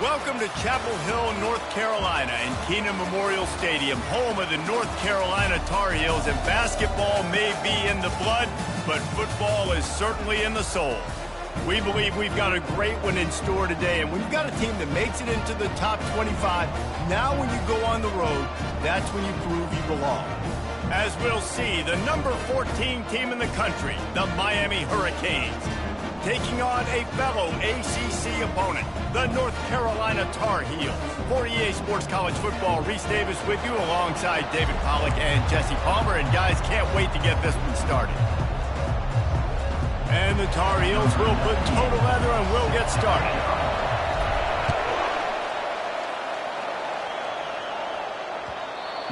Welcome to Chapel Hill, North Carolina, and Kenan Memorial Stadium, home of the North Carolina Tar Heels. And basketball may be in the blood, but football is certainly in the soul. We believe we've got a great one in store today, and we've got a team that makes it into the top 25. Now when you go on the road, that's when you prove you belong. As we'll see, the number 14 team in the country, the Miami Hurricanes, taking on a fellow ACC opponent, the North Carolina Tar Heels. For EA Sports College Football, Reese Davis with you alongside David Pollack and Jesse Palmer. And guys, can't wait to get this one started. And the Tar Heels will put total leather and we'll get started.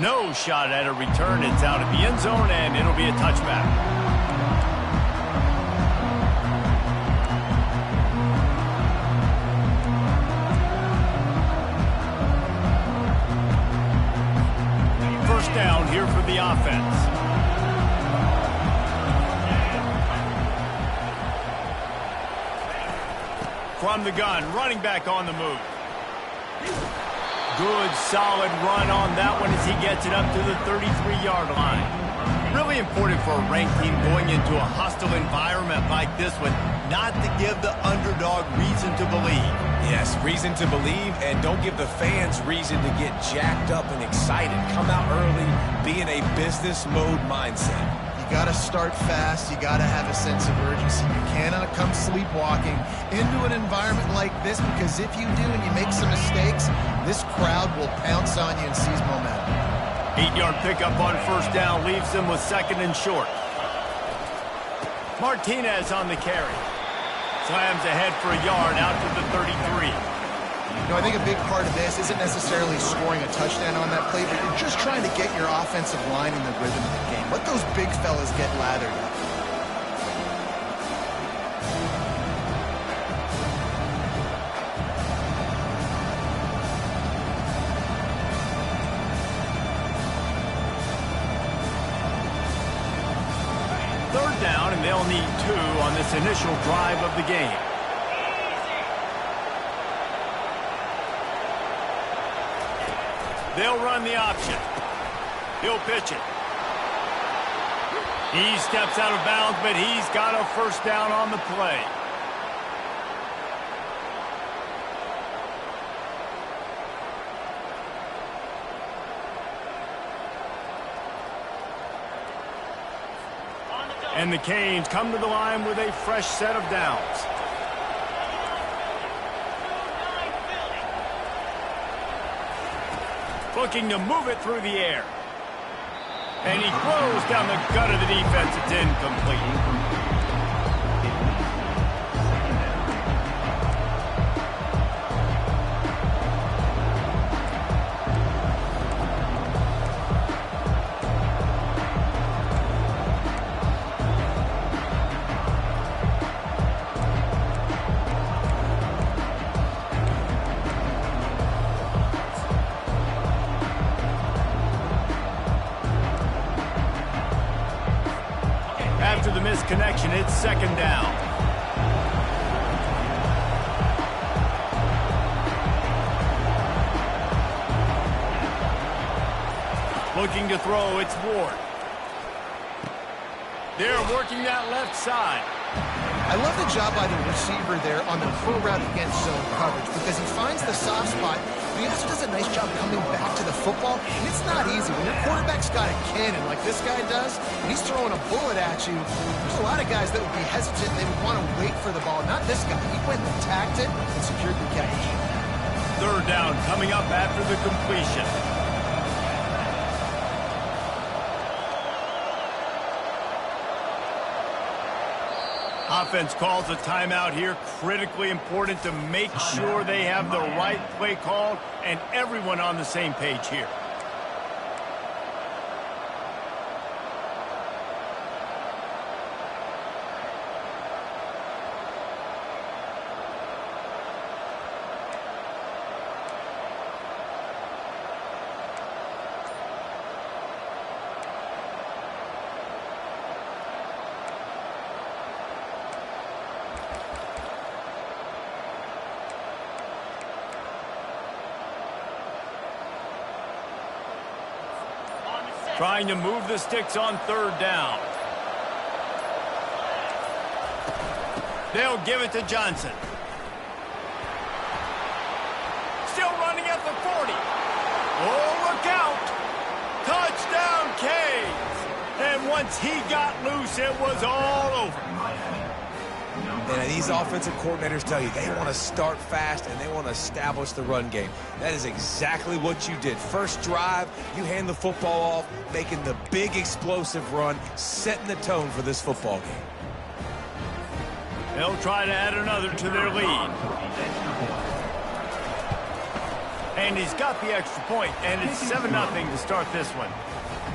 No shot at a return. It's out of the end zone and it'll be a touchback. Down here for the offense. From the gun, running back on the move. Good, solid run on that one as he gets it up to the 33-yard line. Really important for a ranked team going into a hostile environment like this one, not to give the underdog reason to believe. Yes, reason to believe, and don't give the fans reason to get jacked up and excited. Come out early, be in a business mode mindset. You got to start fast. You got to have a sense of urgency. You cannot come sleepwalking into an environment like this, because if you do and you make some mistakes, this crowd will pounce on you and seize momentum. 8-yard pickup on first down leaves them with second and short. Martinez on the carry. Slams ahead for a yard out to the 33. You know, I think a big part of this isn't necessarily scoring a touchdown on that play, but you're just trying to get your offensive line in the rhythm of the game. Let those big fellas get lathered up. Third down, and they'll need 2 on this initial drive of the game. They'll run the option. He'll pitch it. He steps out of bounds, but he's got a first down on the play. And the Canes come to the line with a fresh set of downs. Looking to move it through the air. And he throws down the gut of the defense. It's incomplete. After the misconnection, it's second down. Looking to throw, it's Ward. They're working that left side. I love the job by the receiver there on the pro route against zone coverage, because he finds the soft spot, but he also does a nice job coming back to the football. And it's not easy. When your quarterback's got a cannon like this guy does, and he's throwing a bullet at you, there's a lot of guys that would be hesitant. They would want to wait for the ball. Not this guy. He went and attacked it and secured the catch. Third down coming up after the completion. Offense calls a timeout here. Critically important to make sure they have the right play called and everyone on the same page here. Trying to move the sticks on third down. They'll give it to Johnson. Still running at the 40. Oh, look out. Touchdown, Canes. And once he got loose, it was all over. And these offensive coordinators tell you they want to start fast and they want to establish the run game. That is exactly what you did. First drive, you hand the football off, making the big explosive run, setting the tone for this football game. They'll try to add another to their lead. And he's got the extra point, and it's 7-0 to start this one.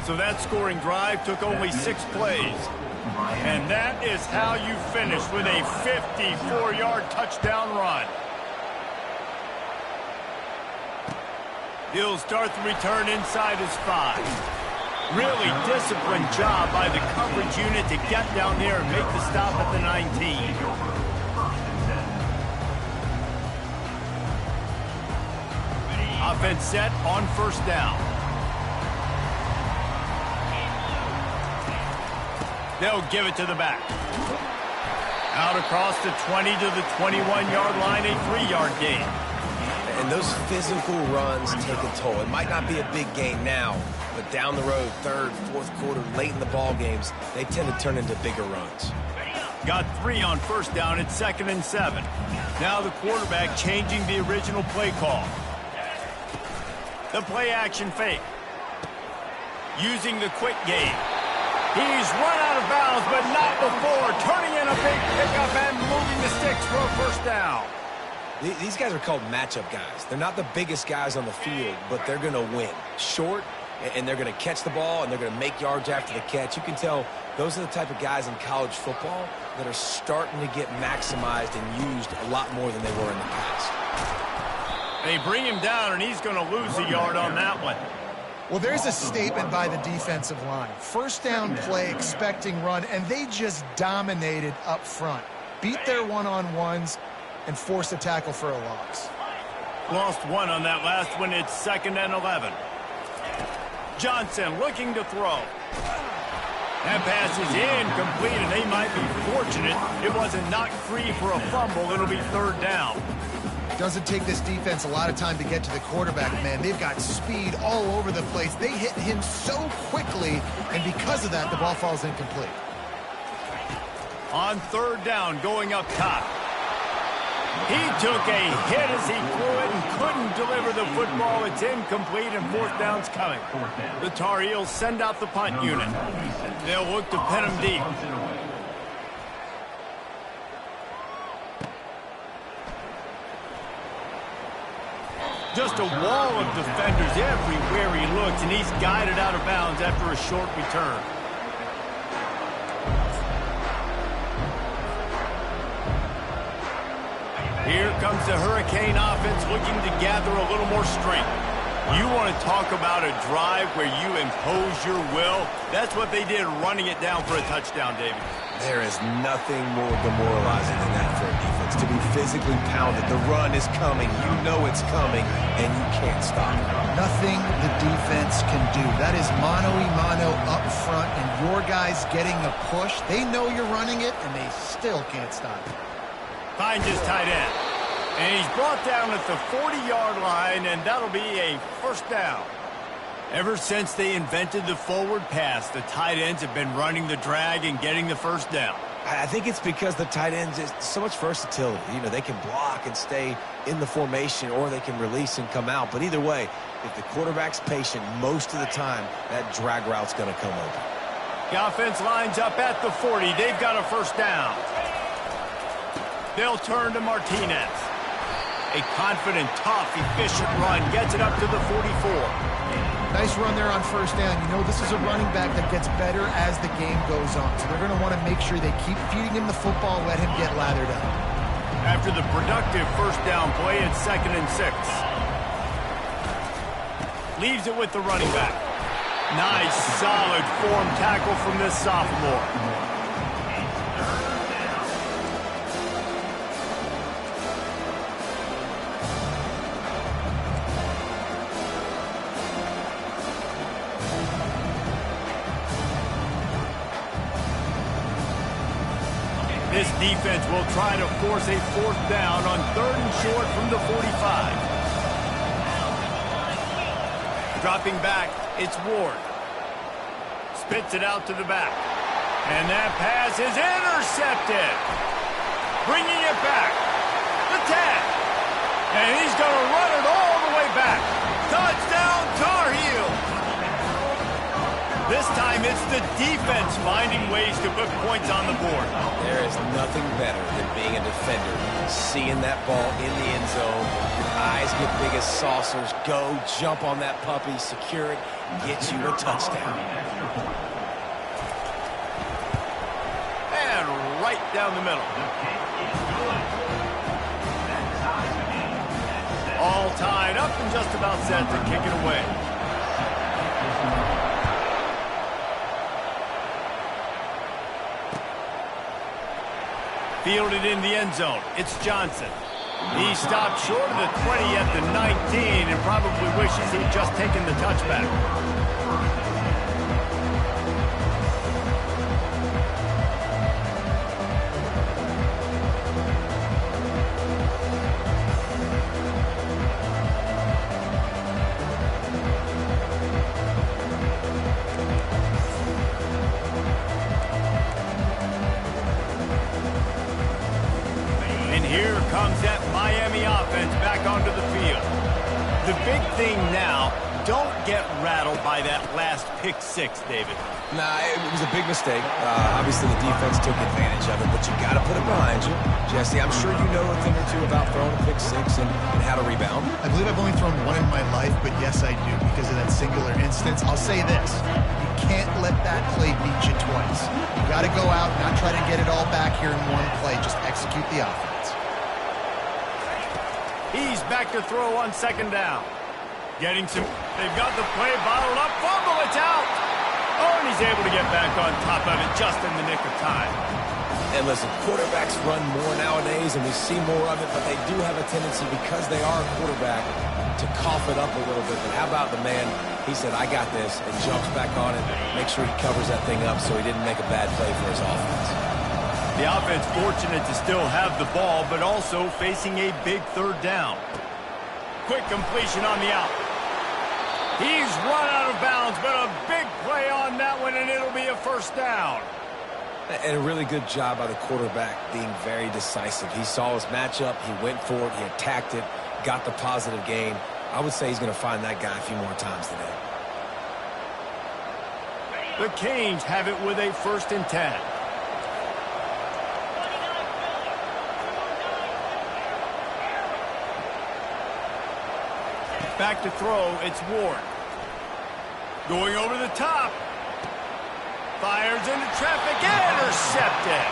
So that scoring drive took only 6 plays. And that is how you finish with a 54-yard touchdown run. He'll start the return inside his 5. Really disciplined job by the coverage unit to get down there and make the stop at the 19. Offense set on first down. They'll give it to the back. Out across the 20 to the 21-yard line, a 3-yard gain. And those physical runs take a toll. It might not be a big gain now, but down the road, third, fourth quarter, late in the ball games, they tend to turn into bigger runs. Got 3 on first down at 2nd and 7. Now the quarterback changing the original play call. The play action fake. Using the quick game. He's run out of bounds, but not before. Turning in a big pickup and moving the sticks for a first down. These guys are called matchup guys. They're not the biggest guys on the field, but they're going to win. Short, and they're going to catch the ball, and they're going to make yards after the catch. You can tell those are the type of guys in college football that are starting to get maximized and used a lot more than they were in the past. They bring him down, and he's going to lose a yard on that one. Well, there's a statement by the defensive line. First down play, expecting run, and they just dominated up front. Beat their one-on-ones and forced a tackle for a loss. Lost 1 on that last one. It's 2nd and 11. Johnson looking to throw. That pass is incomplete, and they might be fortunate it wasn't knocked free for a fumble. It'll be 3rd down. Doesn't take this defense a lot of time to get to the quarterback, man. They've got speed all over the place. They hit him so quickly, and because of that, the ball falls incomplete. On 3rd down, going up top. He took a hit as he threw it and couldn't deliver the football. It's incomplete, and 4th down's coming. The Tar Heels send out the punt unit. They'll look to pin him deep. Just a wall of defenders everywhere he looks, and he's guided out of bounds after a short return. Here comes the Hurricane offense looking to gather a little more strength. You want to talk about a drive where you impose your will? That's what they did, running it down for a touchdown, David. There is nothing more demoralizing than that for a defense. To be physically pounded, the run is coming, you know it's coming, and you can't stop it. Nothing the defense can do. That is mano-a-mano up front, and your guys getting a push. They know you're running it, and they still can't stop it. Finds his tight end. And he's brought down at the 40-yard line, and that'll be a 1st down. Ever since they invented the forward pass, the tight ends have been running the drag and getting the 1st down. I think it's because the tight ends is so much versatility. You know, they can block and stay in the formation, or they can release and come out. But either way, if the quarterback's patient most of the time, that drag route's going to come open. The offense lines up at the 40. They've got a 1st down. They'll turn to Martinez. A confident, tough, efficient run gets it up to the 44. Nice run there on 1st down. You know, this is a running back that gets better as the game goes on. So they're going to want to make sure they keep feeding him the football, let him get lathered up. After the productive 1st down play, it's 2nd and 6. Leaves it with the running back. Nice, solid form tackle from this sophomore. defense will try to force a fourth down on 3rd and short from the 45. Dropping back, it's Ward. Spits it out to the back. And that pass is intercepted. Bringing it back. The tag. And he's going to run it all the way back. Touchdown, Tar Heels. This time it's the defense finding ways to put points on the board. There is nothing better than being a defender. Seeing that ball in the end zone. Your eyes get big as saucers. Go, jump on that puppy, secure it, get you a touchdown. And right down the middle. All tied up and just about set to kick it away. Fielded in the end zone. It's Johnson. He stopped short of the 20 at the 19 and probably wishes he'd just taken the touchback. Here comes that Miami offense back onto the field. The big thing now, don't get rattled by that last pick six, David. Nah, it was a big mistake. Obviously, the defense took advantage of it, but you got to put it behind you. Jesse, I'm sure you know a thing or two about throwing a pick six and how to rebound. I believe I've only thrown one in my life, but yes, I do, because of that singular instance. I'll say this. You can't let that play beat you twice. You got to go out, not try to get it all back here in one play. Just execute the offense. He's back to throw on 2nd down. Getting some... They've got the play bottled up. Fumble, it's out. Oh, and he's able to get back on top of it just in the nick of time. And listen, quarterbacks run more nowadays, and we see more of it, but they do have a tendency, because they are a quarterback, to cough it up a little bit. But how about the man? He said, I got this, and jumps back on it. Make sure he covers that thing up so he didn't make a bad play for his offense. The offense fortunate to still have the ball, but also facing a big 3rd down. Quick completion on the out. He's run out of bounds, but a big play on that one, and it'll be a 1st down. And a really good job by the quarterback being very decisive. He saw his matchup, he went for it, he attacked it, got the positive gain. I would say he's going to find that guy a few more times today. The Canes have it with a 1st and 10. Back to throw, it's Ward. Going over the top. Fires into traffic, intercepted.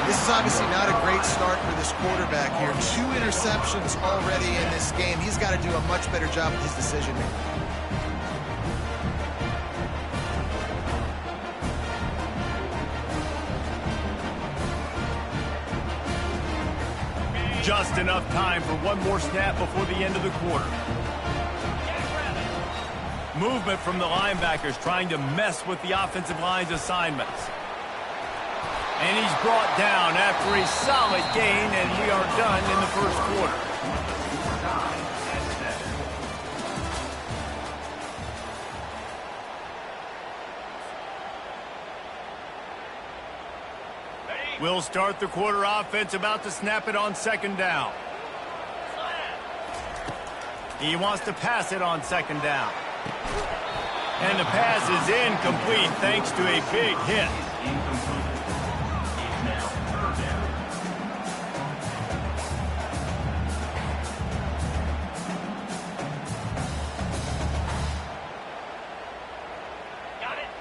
This is obviously not a great start for this quarterback here. 2 interceptions already in this game. He's got to do a much better job with his decision making. Just enough time for one more snap before the end of the quarter. Movement from the linebackers trying to mess with the offensive line's assignments. And he's brought down after a solid gain, and we are done in the 1st quarter. We'll start the quarter. Offense about to snap it on 2nd down. He wants to pass it on 2nd down. And the pass is incomplete thanks to a big hit.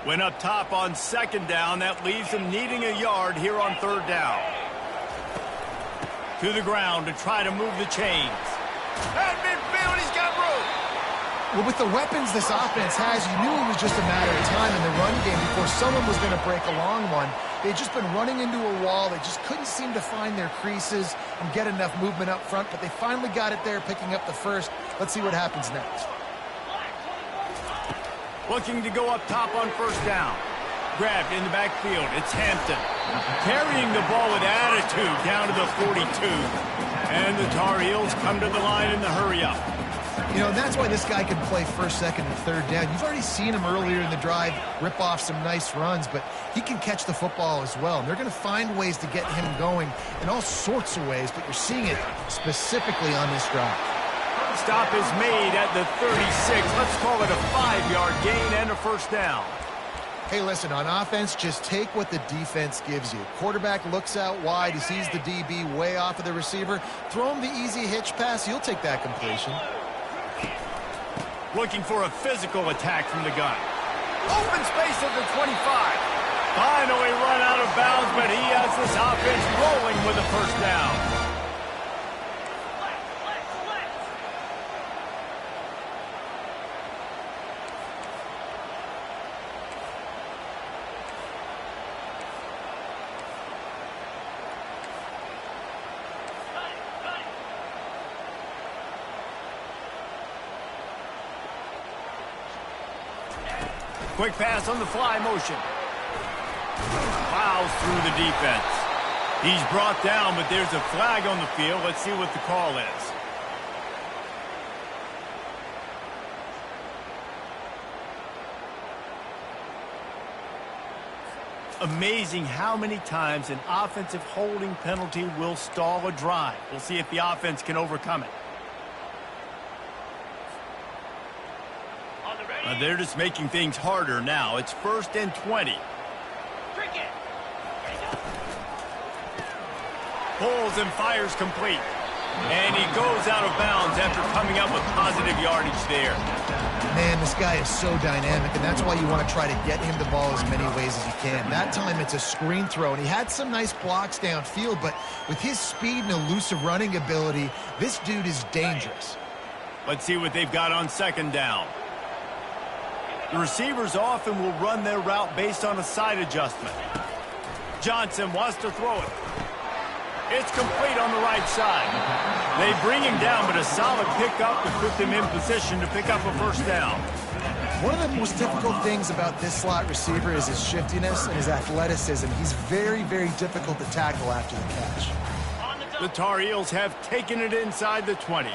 Went up top on 2nd down. That leaves him needing a yard here on 3rd down. To the ground to try to move the chains. At midfield, he's got room. Well, with the weapons this offense has, you knew it was just a matter of time in the run game before someone was going to break a long one. They'd just been running into a wall. They just couldn't seem to find their creases and get enough movement up front, but they finally got it there, picking up the 1st. Let's see what happens next. Looking to go up top on 1st down. Grabbed in the backfield. It's Hampton. Carrying the ball with attitude down to the 42. And the Tar Heels come to the line in the hurry-up. You know, that's why this guy can play first, second, and third down. You've already seen him earlier in the drive rip off some nice runs, but he can catch the football as well. And they're going to find ways to get him going in all sorts of ways, but you're seeing it specifically on this drive. Stop is made at the 36. Let's call it a 5-yard gain and a first down. Hey, listen, on offense, just take what the defense gives you. Quarterback looks out wide. He sees the DB way off of the receiver. Throw him the easy hitch pass. He'll take that completion. Looking for a physical attack from the gun. Open space at the 25. Finally run out of bounds, but he has this offense rolling with a first down. Quick pass on the fly motion. Plows through the defense. He's brought down, but there's a flag on the field. Let's see what the call is. Amazing how many times an offensive holding penalty will stall a drive. We'll see if the offense can overcome it. They're just making things harder now. It's 1st and 20. Pulls and fires complete. And he goes out of bounds after coming up with positive yardage there. Man, this guy is so dynamic, and that's why you want to try to get him the ball as many ways as you can. That time it's a screen throw, and he had some nice blocks downfield, but with his speed and elusive running ability, this dude is dangerous. Let's see what they've got on 2nd down. The receivers often will run their route based on a side adjustment. Johnson wants to throw it. It's complete on the right side. They bring him down, but a solid pickup to put them in position to pick up a first down. One of the most difficult things about this slot receiver is his shiftiness and his athleticism. He's very, very difficult to tackle after the catch. The Tar Heels have taken it inside the 20.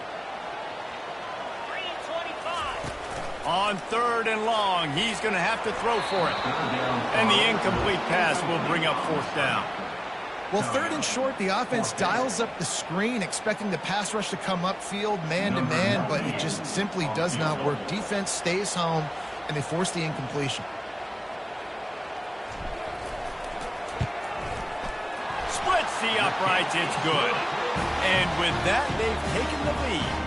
On 3rd and long, he's going to have to throw for it. And the incomplete pass will bring up 4th down. Well, 3rd and short, the offense dials up the screen, expecting the pass rush to come upfield man-to-man, but it just simply does not work. Defense stays home, and they force the incompletion. Splits the uprights, it's good. And with that, they've taken the lead.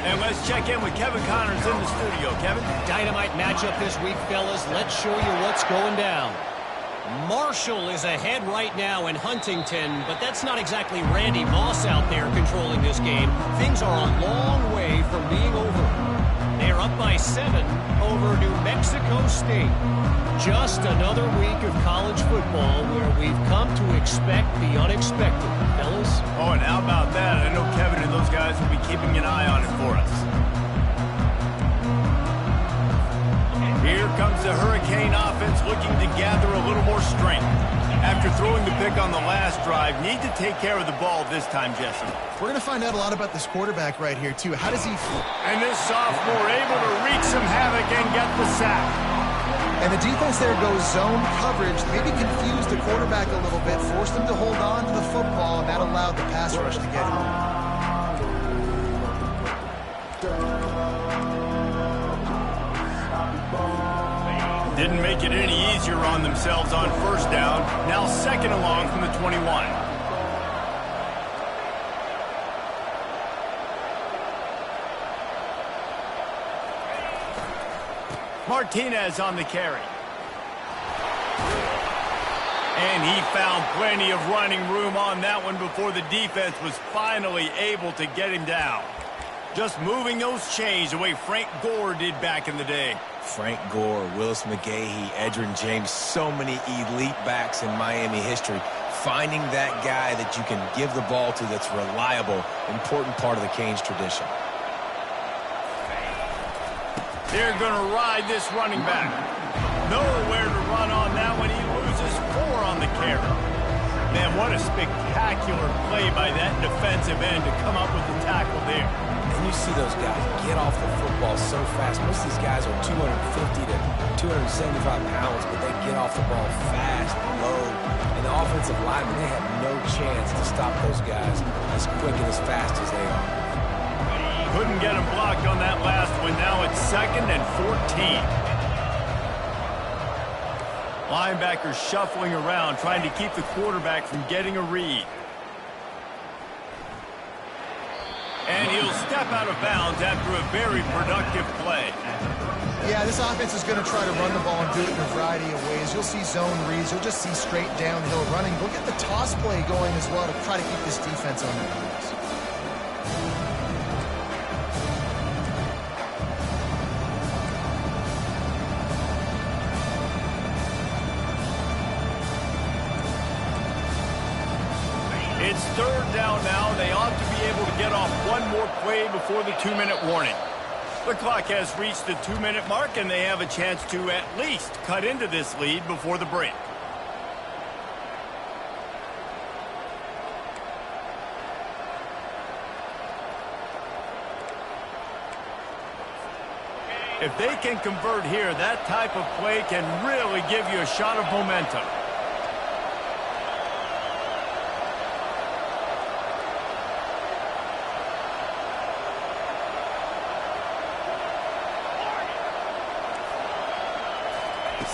And let's check in with Kevin Connors in the studio. Kevin? Dynamite matchup this week, fellas. Let's show you what's going down. Marshall is ahead right now in Huntington, but that's not exactly Randy Moss out there controlling this game. Things are a long way from being over. They're up by 7 over New Mexico State. Just another week of college football where we've come to expect the unexpected, fellas. Oh, and how about that? I know Kevin and those guys will be keeping an eye on it for us. Here comes the Hurricane offense looking to gather a little more strength. After throwing the pick on the last drive, need to take care of the ball this time, Jesse. We're going to find out a lot about this quarterback right here, too. How does he feel? And this sophomore able to wreak some havoc and get the sack. And the defense there goes zone coverage, maybe confused the quarterback a little bit, forced him to hold on to the football, and that allowed the pass rush to get him. Didn't make it any easier on themselves on 1st down. Now 2nd and long from the 21. Martinez on the carry. And he found plenty of running room on that one before the defense was finally able to get him down. Just moving those chains the way Frank Gore did back in the day. Frank Gore, Willis McGahee, Edgerrin James, so many elite backs in Miami history. Finding that guy that you can give the ball to that's reliable, important part of the Canes tradition. They're going to ride this running back. Nowhere to run on that one. He loses 4 on on the carry. Man, what a spectacular play by that defensive end to come up with the tackle there. And you see those guys get off the football so fast. Most of these guys are 250 to 275 pounds, but they get off the ball fast, low. And the offensive linemen, they have no chance to stop those guys as quick and as fast as they are. Couldn't get him blocked on that last one. Now it's 2nd and 14. Linebackers shuffling around, trying to keep the quarterback from getting a read. And he'll step out of bounds after a very productive play. Yeah, this offense is going to try to run the ball and do it in a variety of ways. You'll see zone reads. You'll just see straight downhill running. They'll get the toss play going as well to try to keep this defense on their heels. It's 3rd down now. They ought to be able to get off one more play before the 2-minute warning. The clock has reached the 2-minute mark, and they have a chance to at least cut into this lead before the break. If they can convert here, that type of play can really give you a shot of momentum.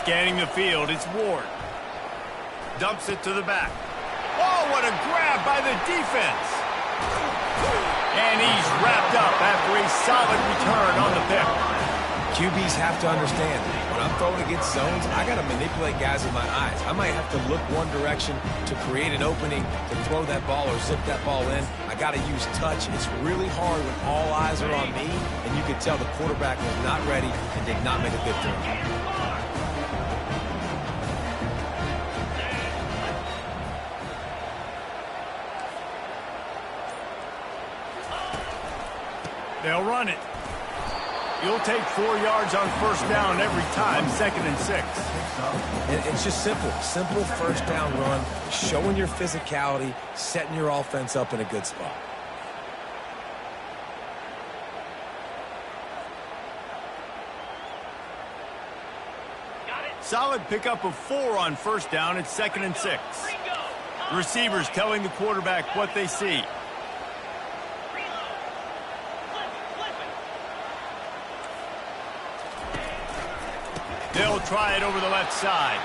Scanning the field, it's Ward. Dumps it to the back. Oh, what a grab by the defense. And he's wrapped up after a solid return on the pick. QBs have to understand, when I'm throwing against zones, I got to manipulate guys with my eyes. I might have to look one direction to create an opening to throw that ball or zip that ball in. I got to use touch. It's really hard when all eyes are on me, and you can tell the quarterback was not ready and did not make a good throw. They'll run it. You'll take 4 yards on 1st down every time, 2nd and 6. It's just simple. Simple 1st down run, showing your physicality, setting your offense up in a good spot. Solid pickup of 4 on 1st down. It's 2nd and 6. Receivers telling the quarterback what they see. They'll try it over the left side.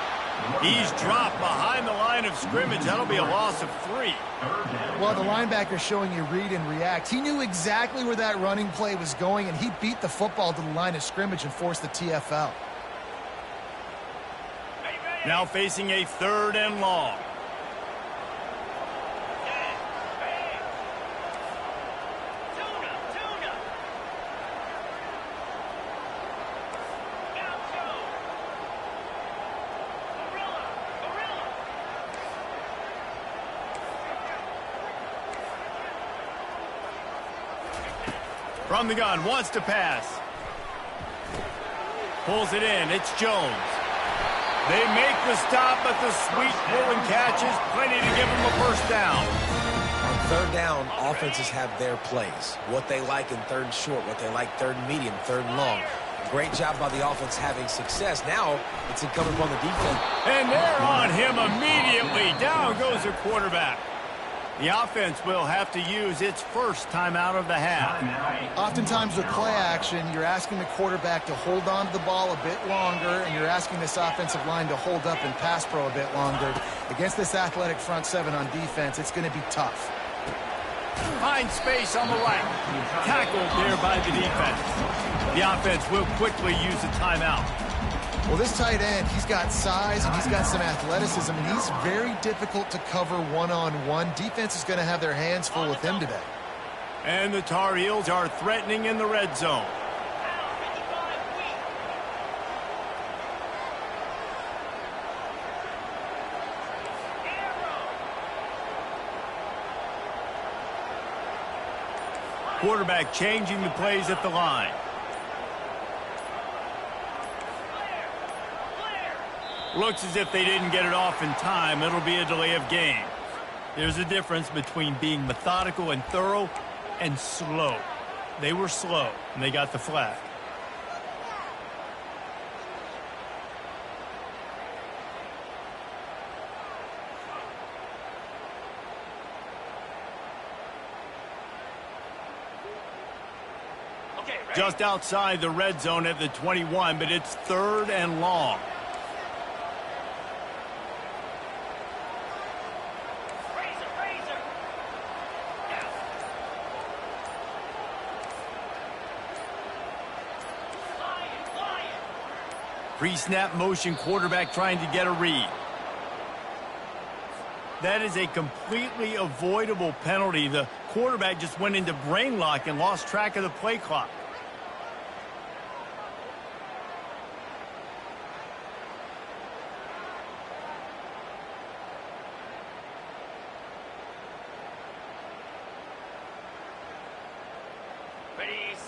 He's dropped behind the line of scrimmage. That'll be a loss of 3. Well, the linebacker's showing you read and react. He knew exactly where that running play was going, and he beat the football to the line of scrimmage and forced the TFL. Now facing a 3rd and long. From the gun, wants to pass. Pulls it in, it's Jones. They make the stop, but the sweet pulling catch is plenty to give them a 1st down. On 3rd down, offenses have their plays. What they like in 3rd and short, what they like 3rd and medium, 3rd and long. Great job by the offense having success. Now it's incumbent upon the defense. And they're on him immediately. Down goes the quarterback. The offense will have to use its 1st timeout of the half. Oftentimes with play action, you're asking the quarterback to hold on to the ball a bit longer, and you're asking this offensive line to hold up and pass pro a bit longer. Against this athletic front 7 on defense, it's going to be tough. Finds space on the right. Tackled there by the defense. The offense will quickly use a timeout. Well, this tight end, he's got size and he's got some athleticism, and he's very difficult to cover one-on-one. Defense is going to have their hands full with him today. And the Tar Heels are threatening in the red zone. Quarterback changing the plays at the line. Looks as if they didn't get it off in time. It'll be a delay of game. There's a difference between being methodical and thorough and slow. They were slow, and they got the flag. Just outside the red zone at the 21, but it's 3rd and long. Pre-snap motion, quarterback trying to get a read. That is a completely avoidable penalty. The quarterback just went into brain lock and lost track of the play clock.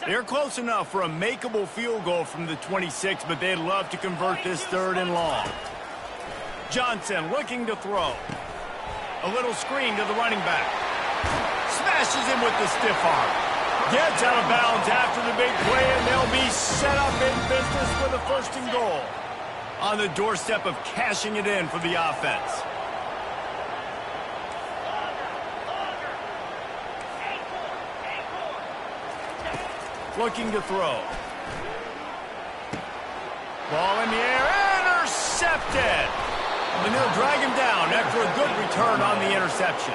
They're close enough for a makeable field goal from the 26, but they'd love to convert this 3rd and long. Johnson looking to throw. A little screen to the running back. Smashes him with the stiff arm. Gets out of bounds after the big play, and they'll be set up in business with a 1st and goal. On the doorstep of cashing it in for the offense. Looking to throw. Ball in the air, intercepted! And they'll drag him down after a good return on the interception.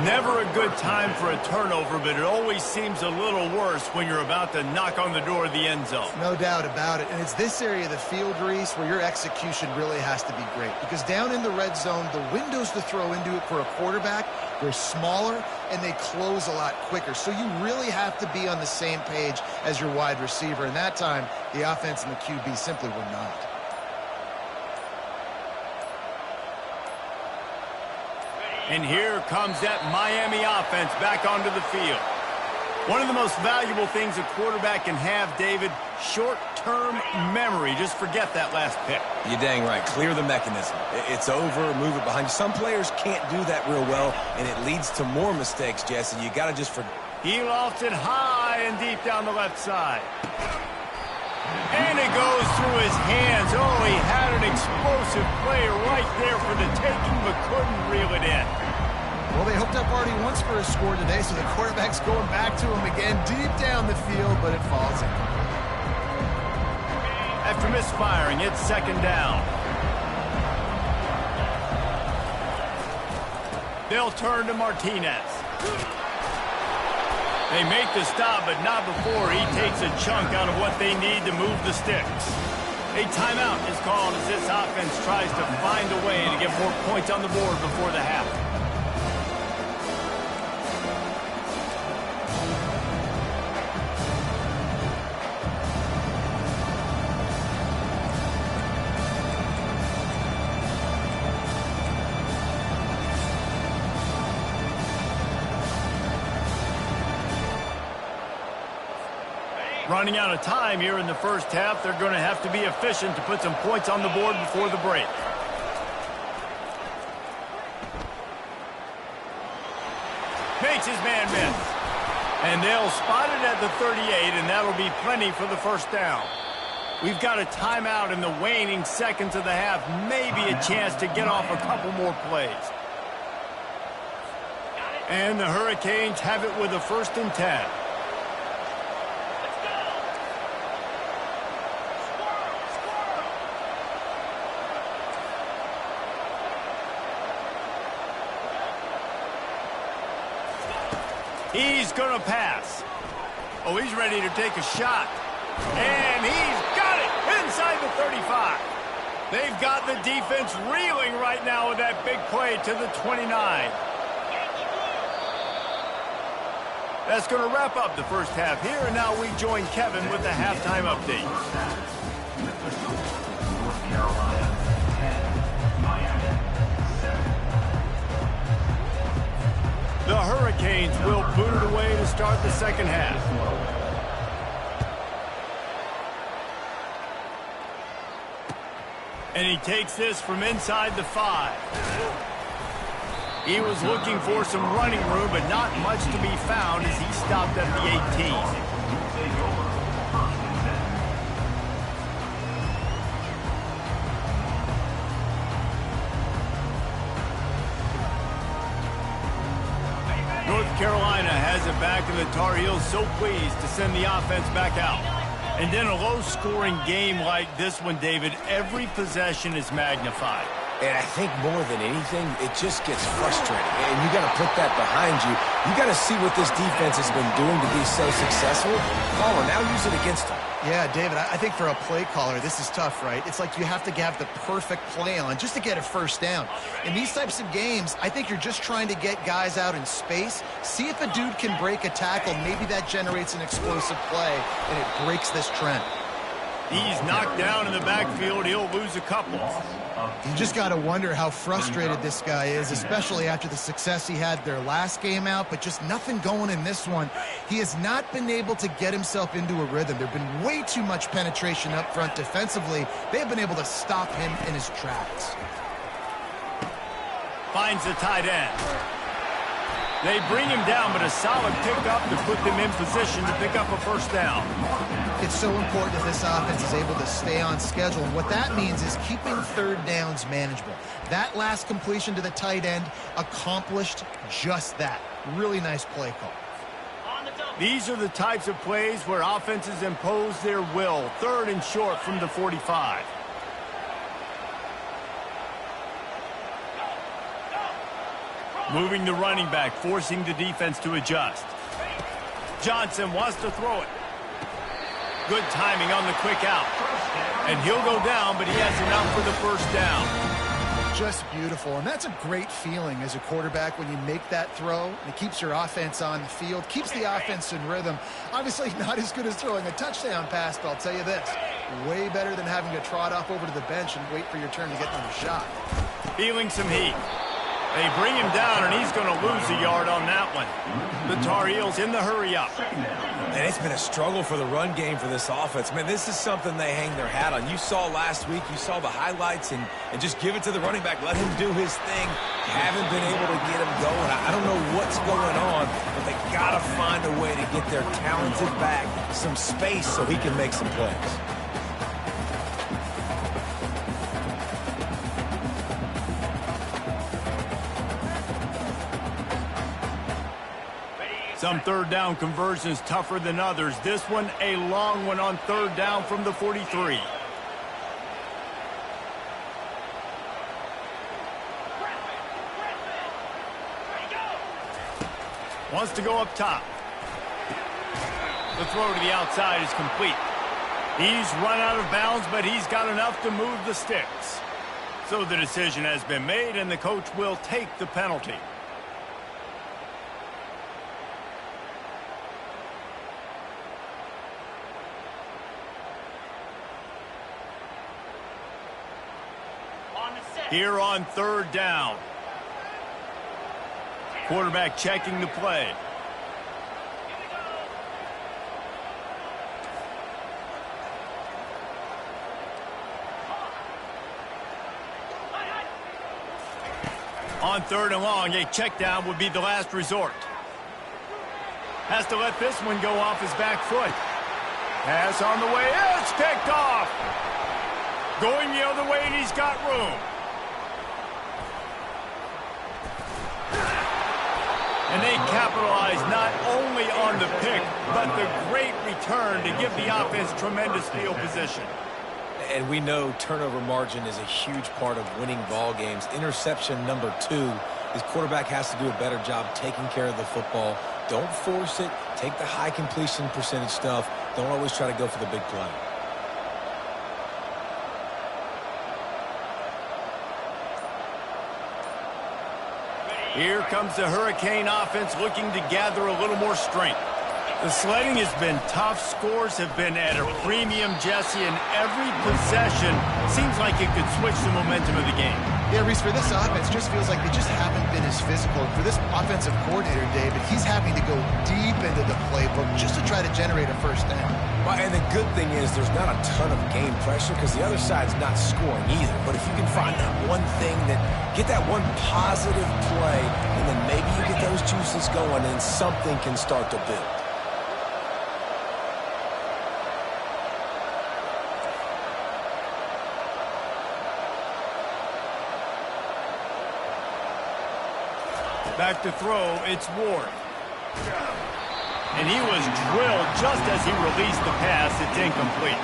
Never a good time for a turnover, but it always seems a little worse when you're about to knock on the door of the end zone. No doubt about it. And it's this area of the field, Reese, where your execution really has to be great. Because down in the red zone, the windows to throw into it for a quarterback, they're smaller and they close a lot quicker. So you really have to be on the same page as your wide receiver. And that time, the offense and the QB simply were not. And here comes that Miami offense back onto the field. One of the most valuable things a quarterback can have, David, short-term memory. Just forget that last pick. You're dang right. Clear the mechanism. It's over, move it behind you. Some players can't do that real well, and it leads to more mistakes, Jesse. You got to just forget. He lofts it high and deep down the left side. And it goes through his hands. Oh, he had an explosive play right there for the taking, but couldn't reel it in. Well, they hooked up already once for a score today, so the quarterback's going back to him again deep down the field, but it falls in. After misfiring, it's 2nd down. They'll turn to Martinez. They make the stop, but not before he takes a chunk out of what they need to move the sticks. A timeout is called as this offense tries to find a way to get more points on the board before the half. Running out of time here in the first half. They're going to have to be efficient to put some points on the board before the break. Makes his man miss. And they'll spot it at the 38, and that'll be plenty for the 1st down. We've got a timeout in the waning seconds of the half. Maybe a chance to get off a couple more plays. And the Hurricanes have it with a 1st and 10. He's going to pass. Oh, he's ready to take a shot. And he's got it inside the 35. They've got the defense reeling right now with that big play to the 29. That's going to wrap up the first half here, and now we join Kevin with the halftime update. The Hurricanes will boot it away to start the second half. And he takes this from inside the 5. He was looking for some running room, but not much to be found as he stopped at the 18. North Carolina has it back, and the Tar Heels so pleased to send the offense back out. And in a low-scoring game like this one, David, every possession is magnified. And I think more than anything, it just gets frustrating. And you got to put that behind you. You got to see what this defense has been doing to be so successful. Caller, now use it against them. Yeah, David, I think for a play caller, this is tough, right? It's like you have to have the perfect play on just to get a first down. In these types of games, I think you're just trying to get guys out in space, see if a dude can break a tackle. Maybe that generates an explosive play, and it breaks this trend. He's knocked down in the backfield. He'll lose a couple. You just got to wonder how frustrated this guy is, especially after the success he had their last game out, but just nothing going in this one. He has not been able to get himself into a rhythm. There have been way too much penetration up front defensively. They have been able to stop him in his tracks. Finds the tight end. They bring him down, but a solid pickup to put them in position to pick up a first down. It's so important that this offense is able to stay on schedule. And what that means is keeping third downs manageable. That last completion to the tight end accomplished just that. Really nice play call. These are the types of plays where offenses impose their will. 3rd and short from the 45. Moving the running back, forcing the defense to adjust. Johnson wants to throw it. Good timing on the quick out. And he'll go down, but he has enough for the first down. Just beautiful. And that's a great feeling as a quarterback when you make that throw. And it keeps your offense on the field, keeps the offense in rhythm. Obviously not as good as throwing a touchdown pass, but I'll tell you this, way better than having to trot off over to the bench and wait for your turn to get another shot. Feeling some heat. They bring him down, and he's going to lose a yard on that one. The Tar Heels in the hurry-up. And it's been a struggle for the run game for this offense. Man, this is something they hang their hat on. You saw last week, you saw the highlights, and just give it to the running back. Let him do his thing. Haven't been able to get him going. I don't know what's going on, but they got to find a way to get their talented back some space so he can make some plays. Some third down conversions tougher than others. This one, a long one on 3rd down from the 43. Wants to go up top. The throw to the outside is complete. He's run out of bounds, but he's got enough to move the sticks. So the decision has been made, and the coach will take the penalty. Here on 3rd down. Quarterback checking the play. On 3rd and long, a check down would be the last resort. Has to let this one go off his back foot. Pass on the way. It's picked off. Going the other way, and he's got room. And they capitalize not only on the pick, but the great return to give the offense tremendous field position. And we know turnover margin is a huge part of winning ball games. Interception number 2. His quarterback has to do a better job taking care of the football. Don't force it. Take the high completion percentage stuff. Don't always try to go for the big play. Here comes the Hurricane offense looking to gather a little more strength. The sledding has been tough. Scores have been at a premium, Jesse, and every possession seems like it could switch the momentum of the game. Yeah, Reese, for this offense, just feels like they just haven't been as physical. For this offensive coordinator, David, he's having to go deep and into the playbook just to try to generate a first down. Well, and the good thing is there's not a ton of game pressure because the other side's not scoring either. But if you can find that one thing, get that one positive play, and then maybe you get those juices going and something can start to build. Back to throw, it's Ward. And he was drilled just as he released the pass. It's incomplete.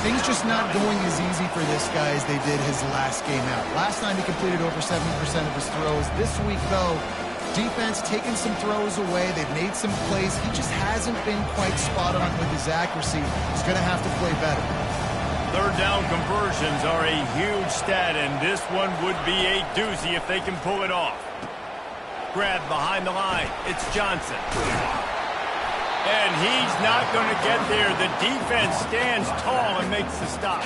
Things just not going as easy for this guy as they did his last game out. Last time he completed over 70% of his throws. This week, though, defense taking some throws away. They've made some plays. He just hasn't been quite spot on with his accuracy. He's going to have to play better. Third down conversions are a huge stat, and this one would be a doozy if they can pull it off. Grab behind the line. It's Johnson. And he's not going to get there. The defense stands tall and makes the stop.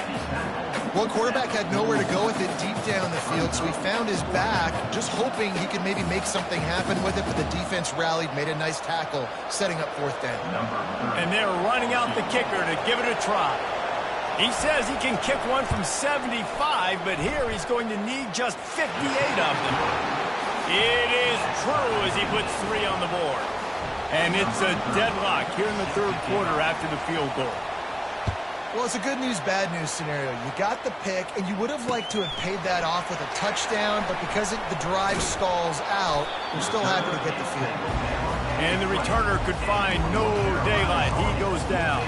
Well, quarterback had nowhere to go with it deep down the field, so he found his back, just hoping he could maybe make something happen with it, but the defense rallied, made a nice tackle, setting up fourth down. And they're running out the kicker to give it a try. He says he can kick one from 75, but here he's going to need just 58 of them. It is true as he puts 3 on the board. And it's a deadlock here in the third quarter after the field goal. Well, it's a good news, bad news scenario. You got the pick, and you would have liked to have paid that off with a touchdown, but because the drive stalls out, you're still happy to get the field goal. And the returner could find no daylight. He goes down.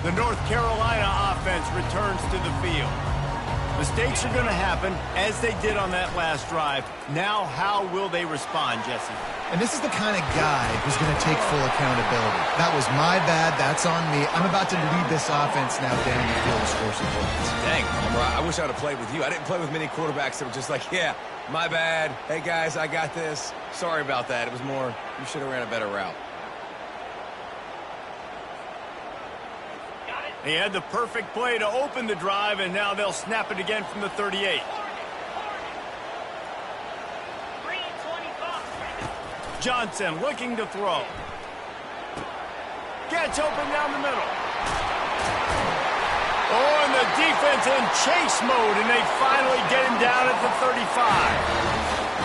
The North Carolina offense returns to the field. Mistakes are going to happen, as they did on that last drive. Now, how will they respond, Jesse? And this is the kind of guy who's going to take full accountability. That was my bad. That's on me. I'm about to lead this offense now down the field to score some points. Dang, I wish I would have played with you. I didn't play with many quarterbacks that were just like, yeah, my bad. Hey, guys, I got this. Sorry about that. It was more, you should have ran a better route. He had the perfect play to open the drive, and now they'll snap it again from the 38. Johnson looking to throw. Gets open down the middle. Oh, and the defense in chase mode, and they finally get him down at the 35.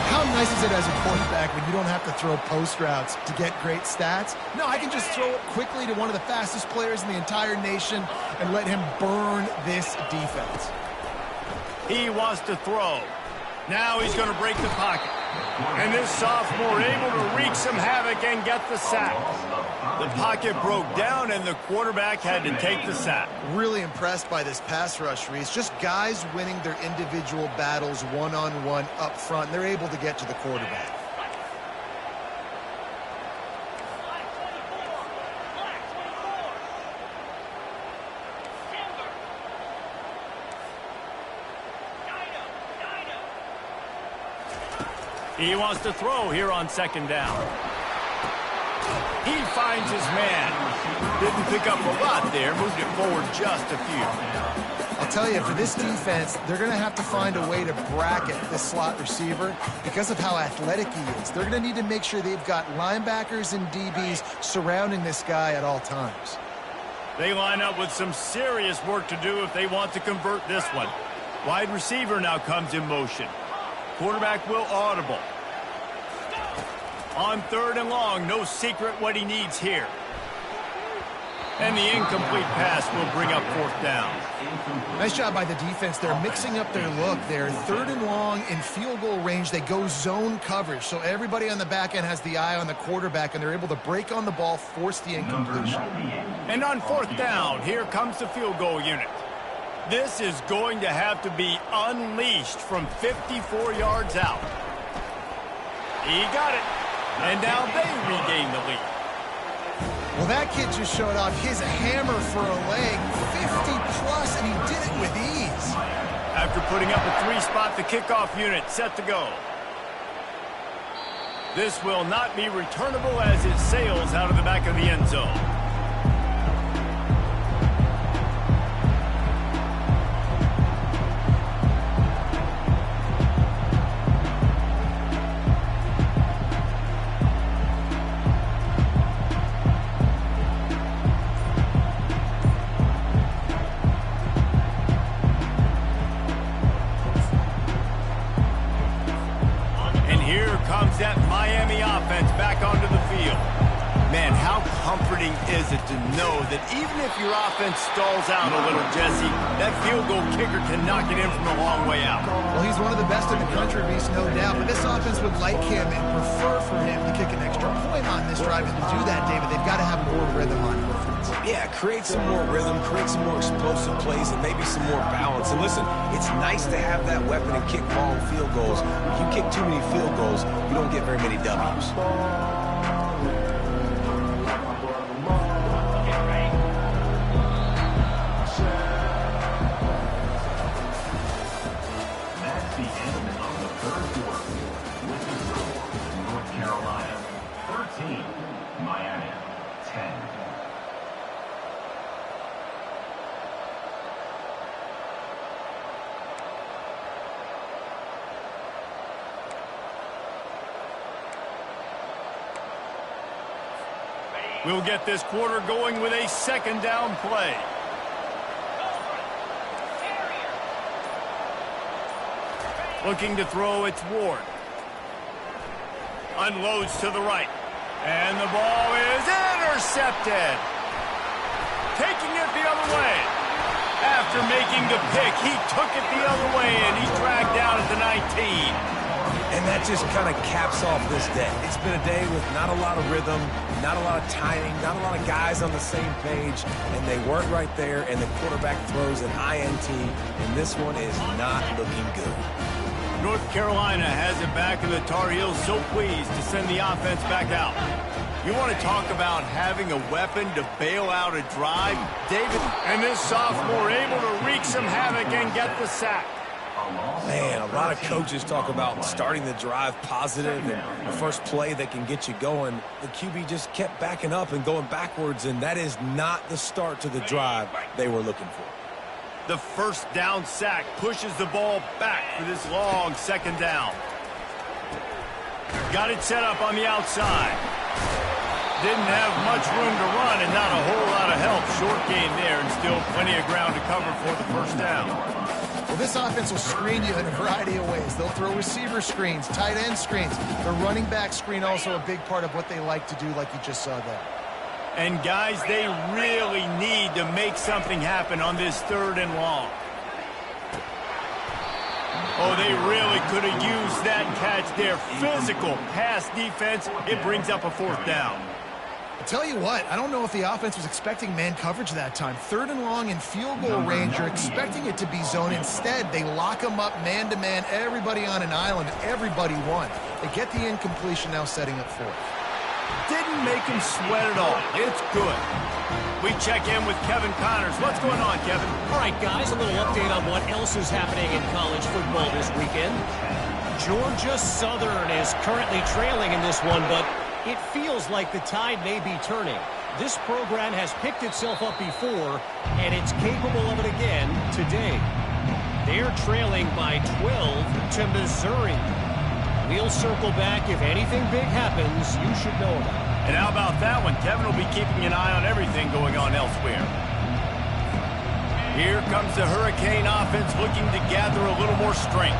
How nice is it as a quarterback when you don't have to throw post routes to get great stats? No, I can just throw it quickly to one of the fastest players in the entire nation and let him burn this defense. He wants to throw. Now he's going to break the pocket. And this sophomore able to wreak some havoc and get the sack. The pocket broke down, and the quarterback had to take the sack. Really impressed by this pass rush, Reese. Just guys winning their individual battles one-on-one up front. They're able to get to the quarterback. He wants to throw here on second down. He finds his man. Didn't pick up a lot there. Moved it forward just a few. I'll tell you, for this defense, they're going to have to find a way to bracket this slot receiver because of how athletic he is. They're going to need to make sure they've got linebackers and DBs surrounding this guy at all times. They line up with some serious work to do if they want to convert this one. Wide receiver now comes in motion. Quarterback will audible. On third and long, no secret what he needs here. And the incomplete pass will bring up fourth down. Nice job by the defense. They're mixing up their look there. Third and long in field goal range. They go zone coverage. So everybody on the back end has the eye on the quarterback, and they're able to break on the ball, force the incompletion. And on fourth down, here comes the field goal unit. This is going to have to be unleashed from 54 yards out. He got it. And now they regain the lead. Well, that kid just showed off his hammer for a leg, 50-plus, and he did it with ease. After putting up a 3-spot, the kickoff unit set to go. This will not be returnable as it sails out of the back of the end zone. comforting is it to know that even if your offense stalls out a little, Jesse, that field goal kicker can knock it in from a long way out? Well, he's one of the best in the country, Reese, no doubt. But this offense would like him and prefer for him to kick an extra point on this drive. And to do that, David, they've got to have more rhythm on offense. Yeah, create some more rhythm, create some more explosive plays, and maybe some more balance. And listen, it's nice to have that weapon and kick long field goals. If you kick too many field goals, you don't get very many W's. We'll get this quarter going with a second down play. Looking to throw, it's Ward. Unloads to the right. And the ball is intercepted. Taking it the other way. After making the pick, he took it the other way, and he's dragged down at the 19. And that just kind of caps off this day. It's been a day with not a lot of rhythm, not a lot of timing, not a lot of guys on the same page, and they weren't right there, and the quarterback throws an INT, and this one is not looking good. North Carolina has it back, and the Tar Heels so pleased to send the offense back out. You want to talk about having a weapon to bail out a drive? David, and this sophomore able to wreak some havoc and get the sack. Man, a lot of coaches talk about starting the drive positive and the first play that can get you going. The QB just kept backing up and going backwards, and that is not the start to the drive they were looking for. The first down sack pushes the ball back for this long second down. Got it set up on the outside. Didn't have much room to run and not a whole lot of help. Short gain there and still plenty of ground to cover for the first down. Well, this offense will screen you in a variety of ways. They'll throw receiver screens, tight end screens. The running back screen also a big part of what they like to do, like you just saw there. And, guys, they really need to make something happen on this third and long. Oh, they really could have used that catch there. Physical pass defense. It brings up a fourth down. I'll tell you what, I don't know if the offense was expecting man coverage that time. Third and long in field goal range, you're expecting it to be zone. Instead, they lock them up man-to-man, everybody on an island, everybody won. They get the incompletion, now setting up fourth. Didn't make him sweat at all. It's good. We check in with Kevin Connors. What's going on, Kevin? All right, guys, a little update on what else is happening in college football this weekend. Georgia Southern is currently trailing in this one, but it feels like the tide may be turning. This program has picked itself up before, and it's capable of it again today. They're trailing by 12 to Missouri. We'll circle back. If anything big happens, you should know about it. And how about that one? Kevin will be keeping an eye on everything going on elsewhere. Here comes the Hurricane offense looking to gather a little more strength.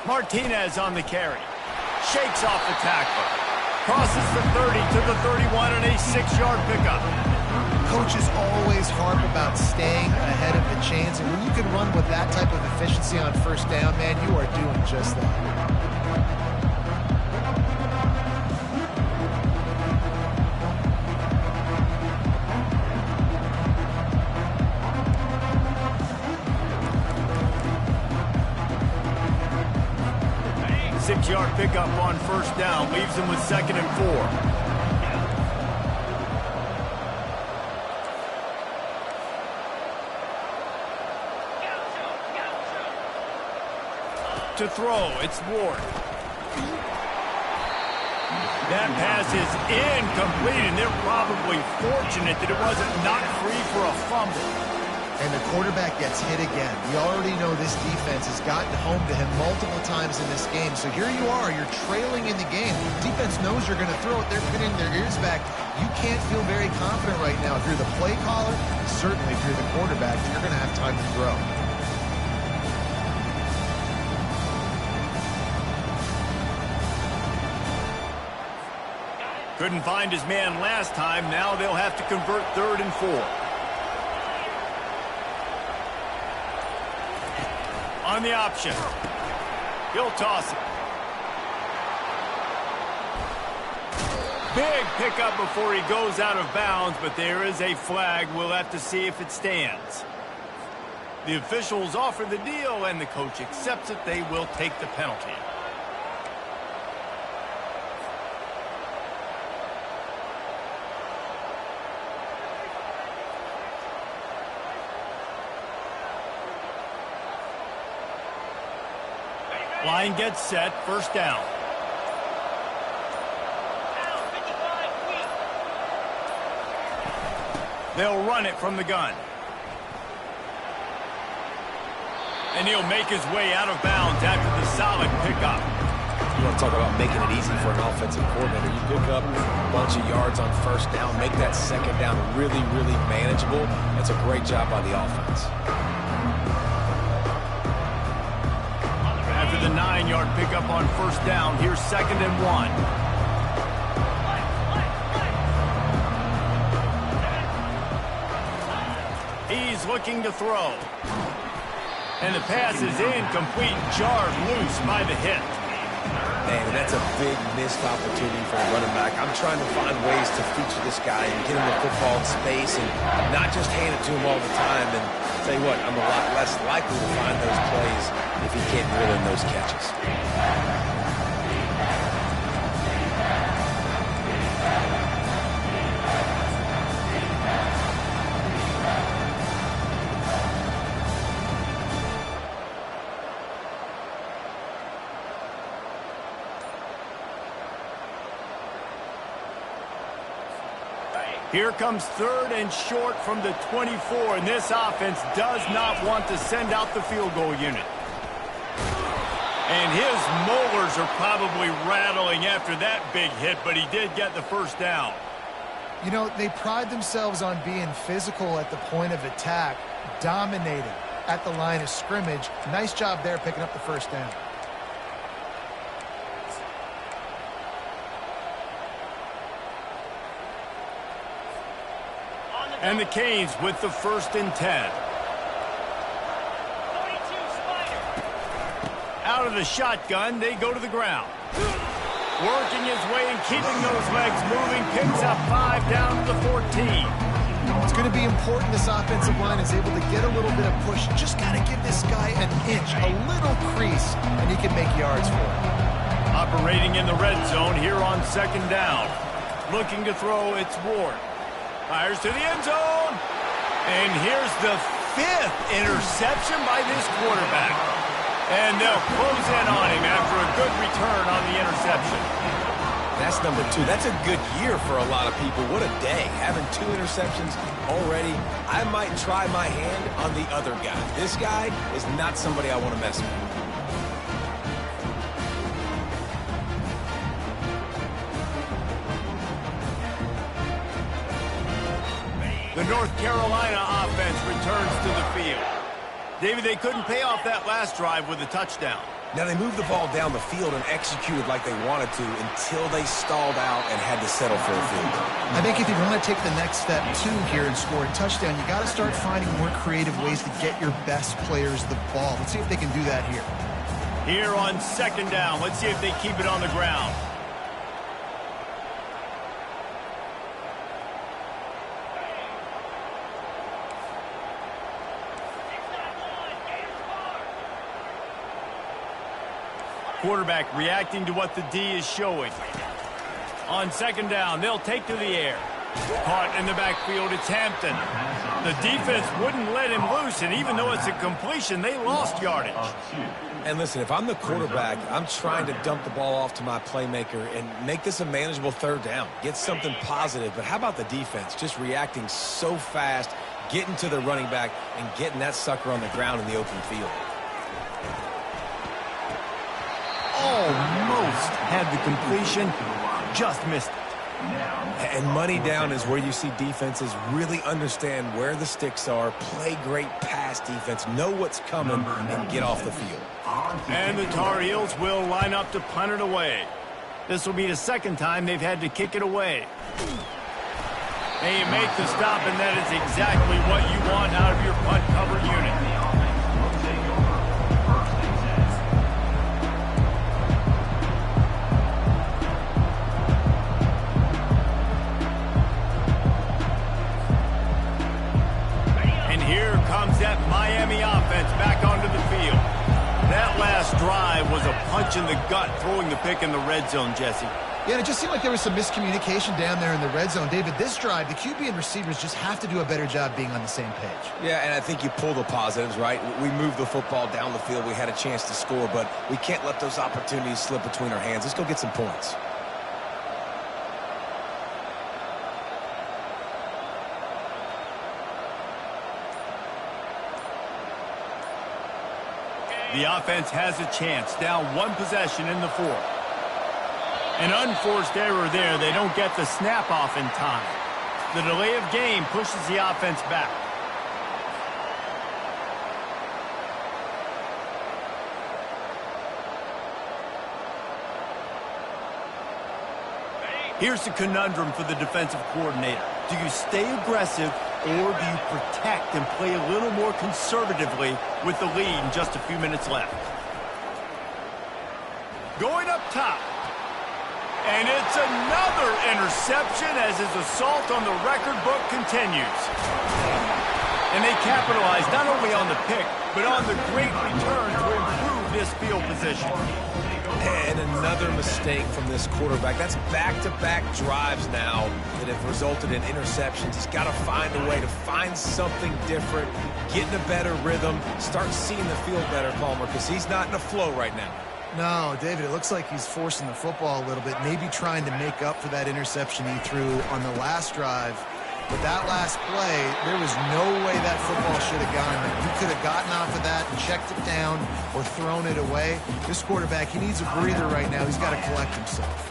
Martinez on the carry. Shakes off the tackle. Crosses the 30 to the 31 and a 6-yard pickup. Coaches always harp about staying ahead of the chains, and when you can run with that type of efficiency on first down, man, you are doing just that. 6-yard pickup on first down. Leaves him with 2nd and 4. To throw, it's Ward. That pass is incomplete, and they're probably fortunate that it wasn't knocked free for a fumble. And the quarterback gets hit again. We already know this defense has gotten home to him multiple times in this game. So here you are, you're trailing in the game. Defense knows you're going to throw it. They're pinning their ears back. You can't feel very confident right now. If you're the play caller, certainly if you're the quarterback, you're going to have time to throw. Couldn't find his man last time. Now they'll have to convert 3rd and 4. On the option. He'll toss it. Big pickup before he goes out of bounds, but there is a flag. We'll have to see if it stands. The officials offer the deal, and the coach accepts it. They will take the penalty. Line gets set, 1st down. They'll run it from the gun. And he'll make his way out of bounds after the solid pickup. You want to talk about making it easy for an offensive coordinator. You pick up a bunch of yards on 1st down, make that 2nd down really, really manageable. That's a great job by the offense. After the 9-yard pickup on 1st down, here's 2nd and 1. He's looking to throw. And the pass is incomplete, jarred loose by the hit. Man, that's a big missed opportunity for the running back. I'm trying to find ways to feature this guy and get him the football in space and not just hand it to him all the time. And I'll tell you what, I'm a lot less likely to find those plays if he can't reel in those catches. Here comes 3rd and short from the 24, and this offense does not want to send out the field goal unit. And his molars are probably rattling after that big hit, but he did get the 1st down. You know, they pride themselves on being physical at the point of attack, dominating at the line of scrimmage. Nice job there picking up the 1st down. And the Canes with the 1st and 10. Out of the shotgun, they go to the ground. Working his way and keeping those legs moving, picks up 5 down to the 14. It's going to be important this offensive line is able to get a little bit of push. Just got to give this guy an inch, a little crease, and he can make yards for it. Operating in the red zone here on 2nd down. Looking to throw, it's Ward. Fires to the end zone. And here's the 5th interception by this quarterback. And they'll close in on him after a good return on the interception. That's number 2. That's a good year for a lot of people. What a day. Having 2 interceptions already. I might try my hand on the other guy. This guy is not somebody I want to mess with. The North Carolina offense returns to the field. David, they couldn't pay off that last drive with a touchdown. Now, they moved the ball down the field and executed like they wanted to until they stalled out and had to settle for a field goal. I think if you want to take the next step, too, here and score a touchdown, you got to start finding more creative ways to get your best players the ball. Let's see if they can do that here. Here on 2nd down, let's see if they keep it on the ground. Quarterback reacting to what the D is showing. On 2nd down, they'll take to the air. Caught in the backfield, it's Hampton. The defense wouldn't let him loose, and even though it's a completion, they lost yardage. And listen, if I'm the quarterback, I'm trying to dump the ball off to my playmaker and make this a manageable 3rd down. Get something positive. But how about the defense? Just reacting so fast, getting to the running back, and getting that sucker on the ground in the open field. Almost had the completion, just missed it. And money down is where you see defenses really understand where the sticks are, play great pass defense, know what's coming, and get off the field. And the Tar Heels will line up to punt it away. This will be the second time they've had to kick it away. And you make the stop, and that is exactly what you want out of your punt cover unit. And here comes that Miami offense back onto the field. That last drive was a punch in the gut, throwing the pick in the red zone, Jesse. Yeah, and it just seemed like there was some miscommunication down there in the red zone. David, this drive, the QB and receivers just have to do a better job being on the same page. Yeah, and I think you pull the positives, right? We moved the football down the field. We had a chance to score, but we can't let those opportunities slip between our hands. Let's go get some points. The offense has a chance, down one possession in the fourth. An unforced error there. They don't get the snap off in time. The delay of game pushes the offense back. Here's the conundrum for the defensive coordinator. Do you stay aggressive or do you protect and play a little more conservatively with the lead in just a few minutes left? Going up top. And it's another interception as his assault on the record book continues. And they capitalize not only on the pick, but on the great return to improve this field position. And another mistake from this quarterback. That's back-to-back drives now that have resulted in interceptions. He's got to find a way to find something different, get in a better rhythm, start seeing the field better, Palmer, because he's not in a flow right now. No, David, it looks like he's forcing the football a little bit, maybe trying to make up for that interception he threw on the last drive. But that last play, there was no way that football should have gone there. He could have gotten off of that and checked it down or thrown it away. This quarterback, he needs a breather right now. He's got to collect himself.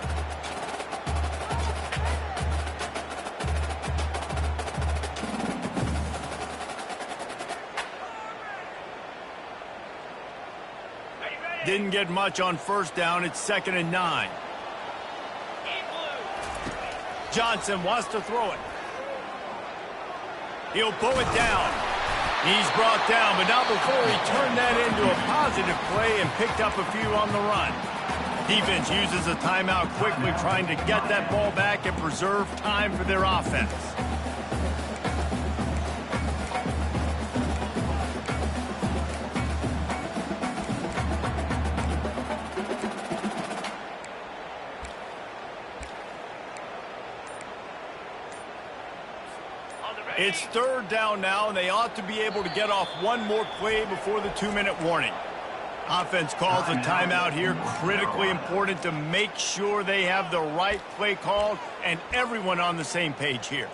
Didn't get much on first down. It's 2nd and 9. Johnson wants to throw it. He'll pull it down. He's brought down, but not before he turned that into a positive play and picked up a few on the run. Defense uses a timeout quickly, trying to get that ball back and preserve time for their offense. It's 3rd down now, and they ought to be able to get off one more play before the 2-minute warning. Offense calls a timeout here, critically important to make sure they have the right play called and everyone on the same page here.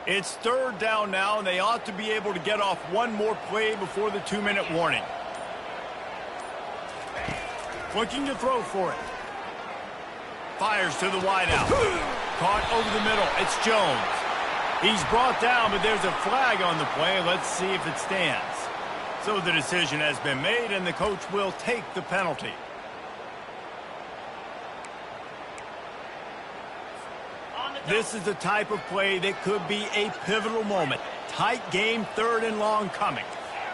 It's 3rd down now, and they ought to be able to get off one more play before the 2-minute warning. Looking to throw for it. Fires to the wideout. Caught over the middle. It's Jones. He's brought down, but there's a flag on the play. Let's see if it stands. So the decision has been made, and the coach will take the penalty. This is the type of play that could be a pivotal moment. Tight game, 3rd and long coming.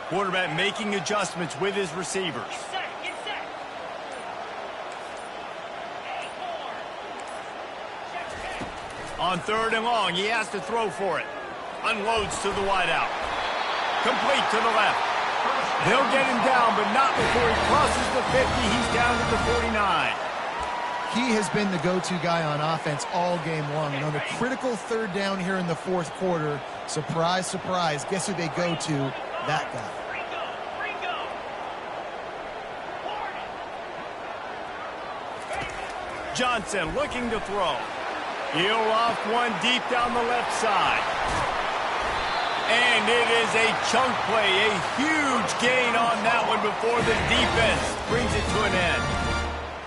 Quarterback making adjustments with his receivers. On 3rd and long, he has to throw for it. Unloads to the wideout. Complete to the left. They'll get him down, but not before he crosses the 50. He's down to the 49. He has been the go-to guy on offense all game long. And on a critical 3rd down here in the 4th quarter, surprise, surprise, guess who they go to? That guy. Johnson looking to throw. He'll loft one deep down the left side. And it is a chunk play, a huge gain on that one before the defense brings it to an end.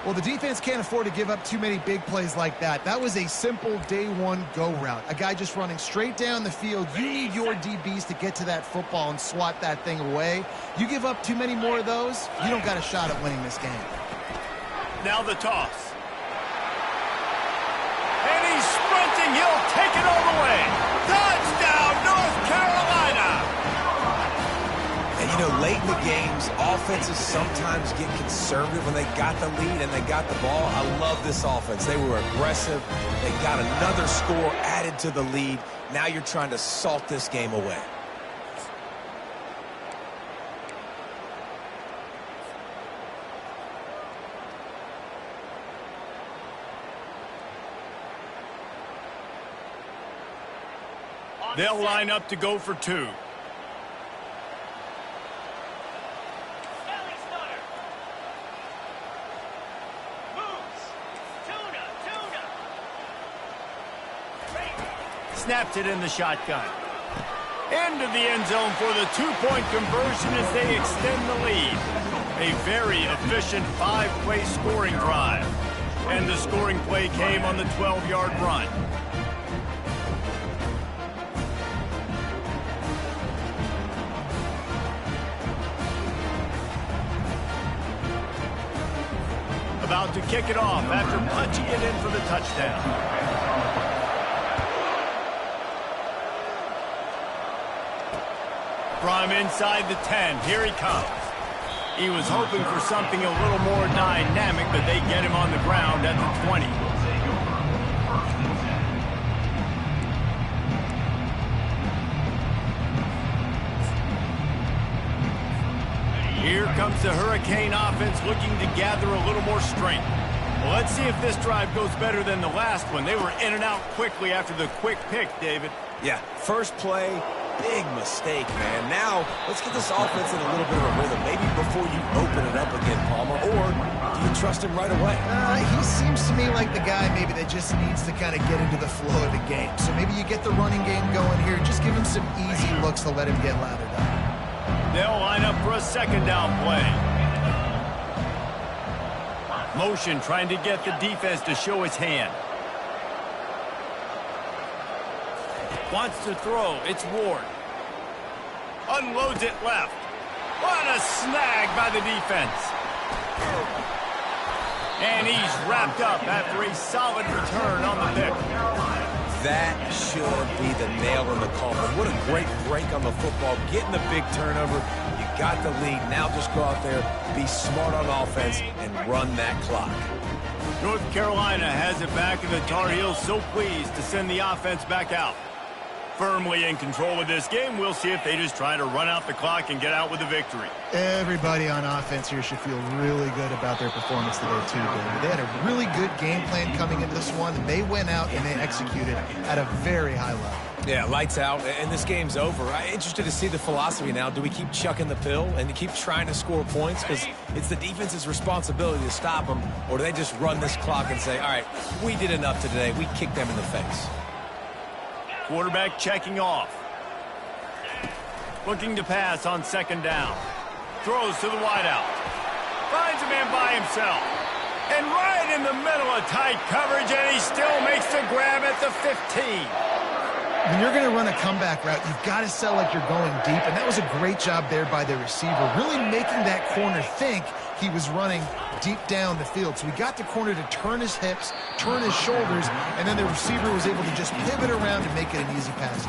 Well, the defense can't afford to give up too many big plays like that. That was a simple day one go route. A guy just running straight down the field. You need your DBs to get to that football and swat that thing away. You give up too many more of those, you don't got a shot at winning this game. Now the toss. And he's sprinting. He'll take it all the way. Touchdown, North Carolina! And, you know, late in the games, offenses sometimes get conservative when they got the lead and they got the ball. I love this offense. They were aggressive. They got another score added to the lead. Now you're trying to salt this game away. They'll line up to go for two. Snapped it in the shotgun. Into the end zone for the two-point conversion as they extend the lead. A very efficient five-play scoring drive. And the scoring play came on the 12-yard run. About to kick it off after punching it in for the touchdown. From inside the 10, here he comes. He was hoping for something a little more dynamic, but they get him on the ground at the 20. Here comes the Hurricane offense looking to gather a little more strength. Well, let's see if this drive goes better than the last one. They were in and out quickly after the quick pick, David. Yeah, first play, big mistake, man. Now, let's get this offense in a little bit of a rhythm. Maybe before you open it up again, Palmer, or do you trust him right away? He seems to me like the guy maybe that just needs to kind of get into the flow of the game. So maybe you get the running game going here. Just give him some easy looks to let him get lathered up. They'll line up for a second down play. Motion trying to get the defense to show his hand. Wants to throw. It's Ward. Unloads it left. What a snag by the defense. And he's wrapped up after a solid return on the pick. That should be the nail in the coffin. What a great break on the football. Getting the big turnover. You got the lead. Now just go out there, be smart on offense, and run that clock. North Carolina has it back, and the Tar Heels so pleased to send the offense back out. Firmly in control of this game. We'll see if they just try to run out the clock and get out with a victory. Everybody on offense here should feel really good about their performance today, too, David. They had a really good game plan coming into this one, and they went out and they executed at a very high level. Yeah, lights out, and this game's over. I'm interested to see the philosophy now. Do we keep chucking the pill and keep trying to score points? Because it's the defense's responsibility to stop them, or do they just run this clock and say, all right, we did enough today. We kicked them in the face. Quarterback checking off. Looking to pass on second down. Throws to the wideout. Finds a man by himself. And right in the middle of tight coverage, and he still makes the grab at the 15. When you're going to run a comeback route, you've got to sell like you're going deep, and that was a great job there by the receiver, really making that corner think he was running deep down the field. So he got the corner to turn his hips, turn his shoulders, and then the receiver was able to just pivot around and make it an easy pass.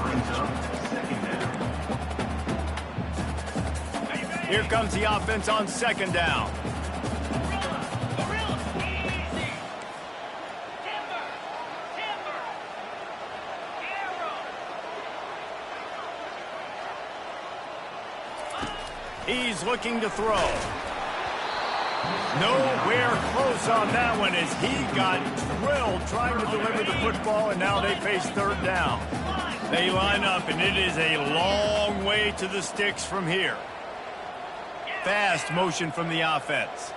Here comes the offense on second down. He's looking to throw. Nowhere close on that one as he got drilled trying to deliver the football, and now they face third down. They line up, and it is a long way to the sticks from here. Fast motion from the offense.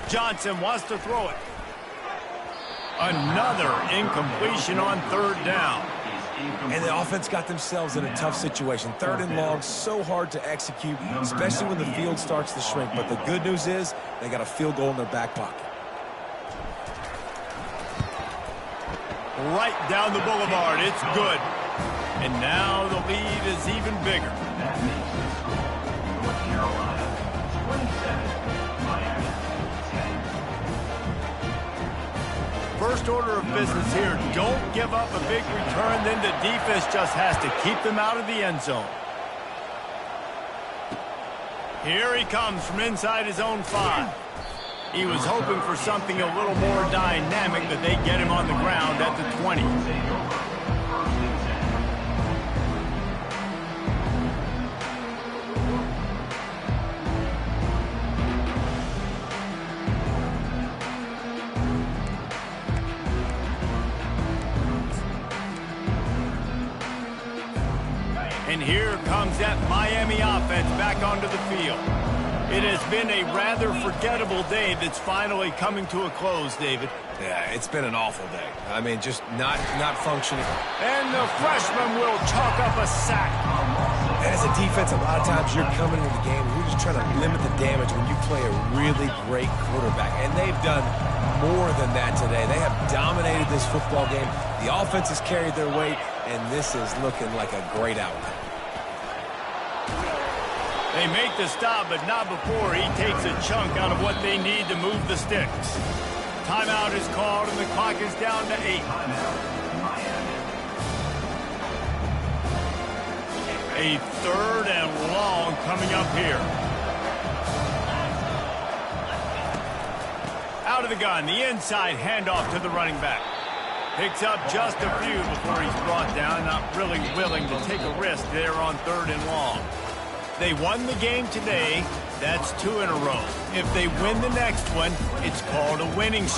Johnson wants to throw it. Another incompletion on third down. And the offense got themselves in a tough situation. 3rd and long, so hard to execute, especially when the field starts to shrink. But the good news is they got a field goal in their back pocket. Right down the boulevard. It's good. And now the lead is even bigger. North Carolina, 27, Miami, 10. First order of business here, don't give up a big return, then the defense just has to keep them out of the end zone. Here he comes from inside his own 5. He was hoping for something a little more dynamic, that they get him on the ground at the 20. And here comes that Miami offense back onto the field. It has been a rather forgettable day that's finally coming to a close, David. Yeah, it's been an awful day. I mean, just not functioning. And the freshman will chalk up a sack. And as a defense, a lot of times you're coming into the game and you're just trying to limit the damage when you play a really great quarterback. And they've done more than that today. They have dominated this football game. The offense has carried their weight, and this is looking like a great outcome. They make the stop, but not before he takes a chunk out of what they need to move the sticks. Timeout is called, and the clock is down to 8. A 3rd and long coming up here. Out of the gun, the inside handoff to the running back. Picks up just a few before he's brought down, not really willing to take a risk there on 3rd and long. They won the game today. That's 2 in a row. If they win the next one, it's called a winning streak.